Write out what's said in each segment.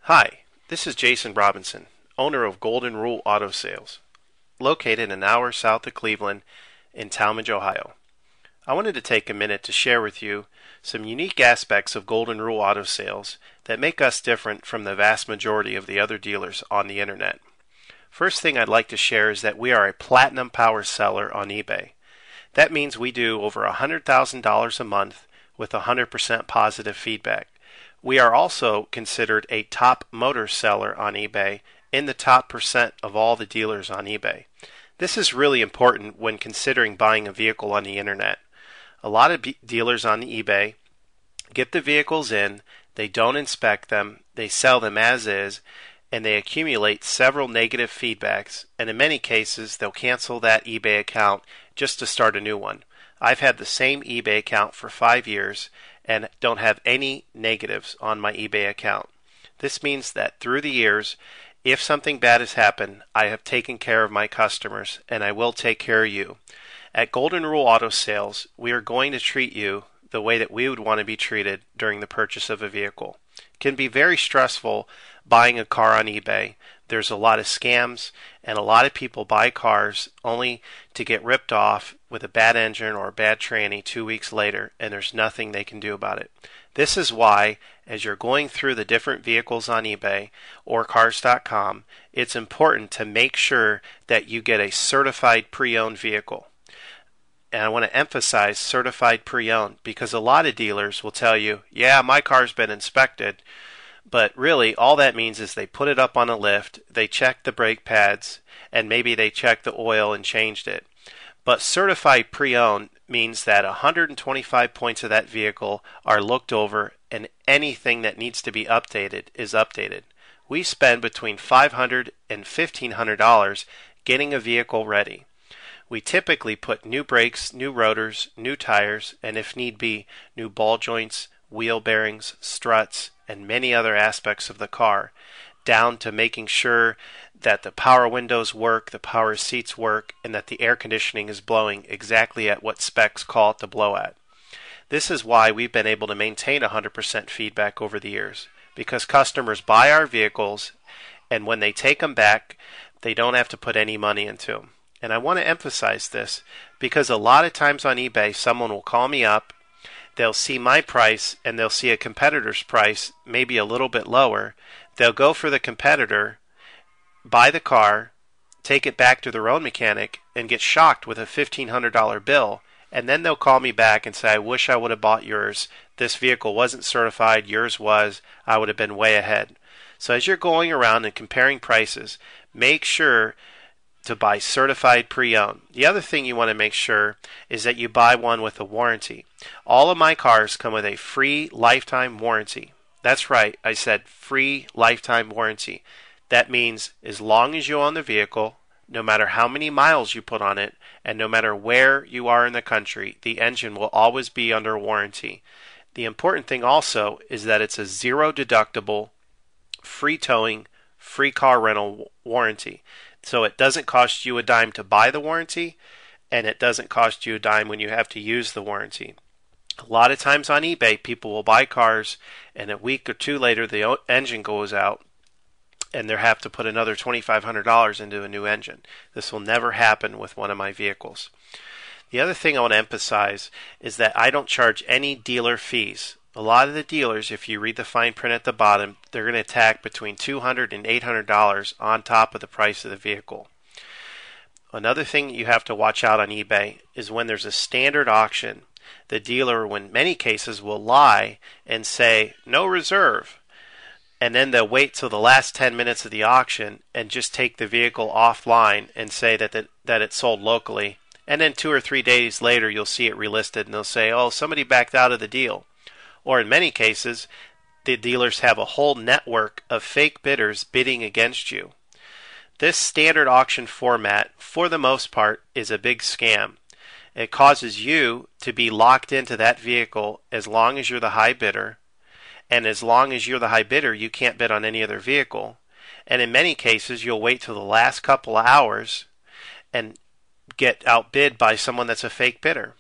Hi, this is Jason Robinson, owner of Golden Rule Auto Sales, located an hour south of Cleveland in Tallmadge, Ohio. I wanted to take a minute to share with you some unique aspects of Golden Rule Auto Sales that make us different from the vast majority of the other dealers on the internet. First thing I'd like to share is that we are a platinum power seller on eBay. That means we do over $100,000 a month with 100% positive feedback. We are also considered a top motor seller on eBay in the top percent of all the dealers on eBay. This is really important when considering buying a vehicle on the internet. A lot of dealers on eBay get the vehicles in, they don't inspect them, they sell them as is, and they accumulate several negative feedbacks, and in many cases they'll cancel that eBay account just to start a new one. I've had the same eBay account for 5 years and don't have any negatives on my eBay account. This means that through the years, if something bad has happened, I have taken care of my customers and I will take care of you. At Golden Rule Auto Sales, we are going to treat you the way that we would want to be treated during the purchase of a vehicle. It can be very stressful buying a car on eBay. There's a lot of scams and a lot of people buy cars only to get ripped off with a bad engine or a bad tranny 2 weeks later, and there's nothing they can do about it. This is why, as you're going through the different vehicles on eBay or cars.com, it's important to make sure that you get a certified pre-owned vehicle. And I want to emphasize certified pre-owned because a lot of dealers will tell you, yeah, my car's been inspected, but really all that means is they put it up on a lift, they check the brake pads, and maybe they checked the oil and changed it. But certified pre-owned means that 125 points of that vehicle are looked over and anything that needs to be updated is updated. We spend between $500 and $1,500 getting a vehicle ready. We typically put new brakes, new rotors, new tires, and if need be, new ball joints, wheel bearings, struts, and many other aspects of the car, down to making sure that the power windows work, the power seats work, and that the air conditioning is blowing exactly at what specs call it to blow at. This is why we've been able to maintain 100% feedback over the years, because customers buy our vehicles, and when they take them back, they don't have to put any money into them. And I want to emphasize this because a lot of times on eBay, someone will call me up, they'll see my price, and they'll see a competitor's price, maybe a little bit lower. They'll go for the competitor, buy the car, take it back to their own mechanic, and get shocked with a $1,500 bill. And then they'll call me back and say, I wish I would have bought yours. This vehicle wasn't certified, yours was. I would have been way ahead. So as you're going around and comparing prices, make sure to buy certified pre-owned. The other thing you want to make sure is that you buy one with a warranty. All of my cars come with a free lifetime warranty. That's right, I said free lifetime warranty. That means as long as you own the vehicle, no matter how many miles you put on it, and no matter where you are in the country, the engine will always be under warranty. The important thing also is that it's a zero deductible, free towing, free car rental warranty. So it doesn't cost you a dime to buy the warranty, and it doesn't cost you a dime when you have to use the warranty. A lot of times on eBay, people will buy cars, and a week or two later, the engine goes out, and they have to put another $2,500 into a new engine. This will never happen with one of my vehicles. The other thing I want to emphasize is that I don't charge any dealer fees. A lot of the dealers, if you read the fine print at the bottom, they're going to tack between $200 and $800 on top of the price of the vehicle. Another thing you have to watch out on eBay is when there's a standard auction, the dealer, in many cases, will lie and say, no reserve. And then they'll wait till the last 10 minutes of the auction and just take the vehicle offline and say that it's sold locally. And then 2 or 3 days later, you'll see it relisted and they'll say, oh, somebody backed out of the deal. Or in many cases, the dealers have a whole network of fake bidders bidding against you. This standard auction format, for the most part, is a big scam. It causes you to be locked into that vehicle as long as you're the high bidder. And as long as you're the high bidder, you can't bid on any other vehicle. And in many cases, you'll wait till the last couple of hours and get outbid by someone that's a fake bidder.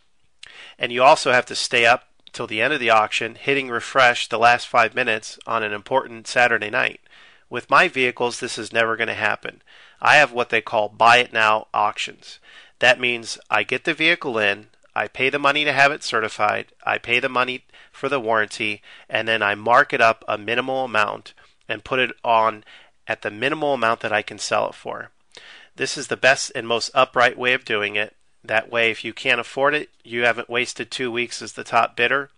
And you also have to stay up till the end of the auction, hitting refresh the last 5 minutes on an important Saturday night. With my vehicles, this is never going to happen. I have what they call buy it now auctions. That means I get the vehicle in, I pay the money to have it certified, I pay the money for the warranty, and then I mark it up a minimal amount and put it on at the minimal amount that I can sell it for. This is the best and most upright way of doing it. That way, if you can't afford it, you haven't wasted 2 weeks as the top bidder.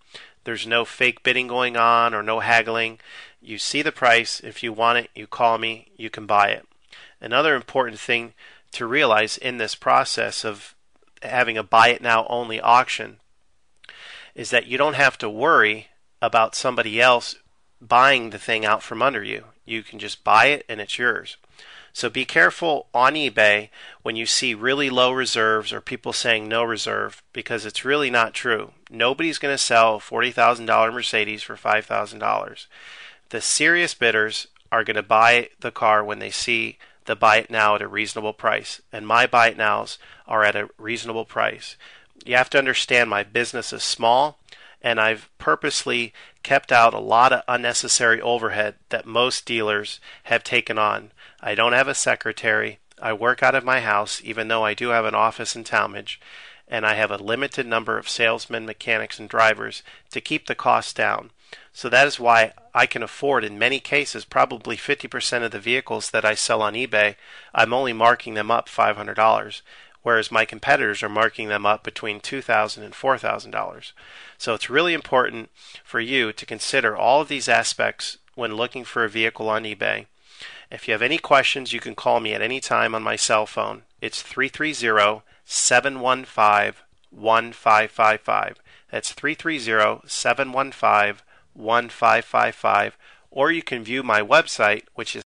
There's no fake bidding going on or no haggling. You see the price. If you want it, you call me. You can buy it. Another important thing to realize in this process of having a buy it now only auction is that you don't have to worry about somebody else buying the thing out from under you. You can just buy it and it's yours. So be careful on eBay when you see really low reserves or people saying no reserve, because it's really not true. Nobody's going to sell a $40,000 Mercedes for $5,000. The serious bidders are going to buy the car when they see the buy it now at a reasonable price, and my buy it nows are at a reasonable price. You have to understand my business is small, and I've purposely kept out a lot of unnecessary overhead that most dealers have taken on. I don't have a secretary. I work out of my house, even though I do have an office in Tallmadge, and I have a limited number of salesmen, mechanics, and drivers to keep the costs down. So that is why I can afford, in many cases, probably 50% of the vehicles that I sell on eBay, I'm only marking them up $500, whereas my competitors are marking them up between $2,000 and $4,000. So it's really important for you to consider all of these aspects when looking for a vehicle on eBay. If you have any questions, you can call me at any time on my cell phone. It's 330-715-1555. That's 330-715-1555. Or you can view my website, which is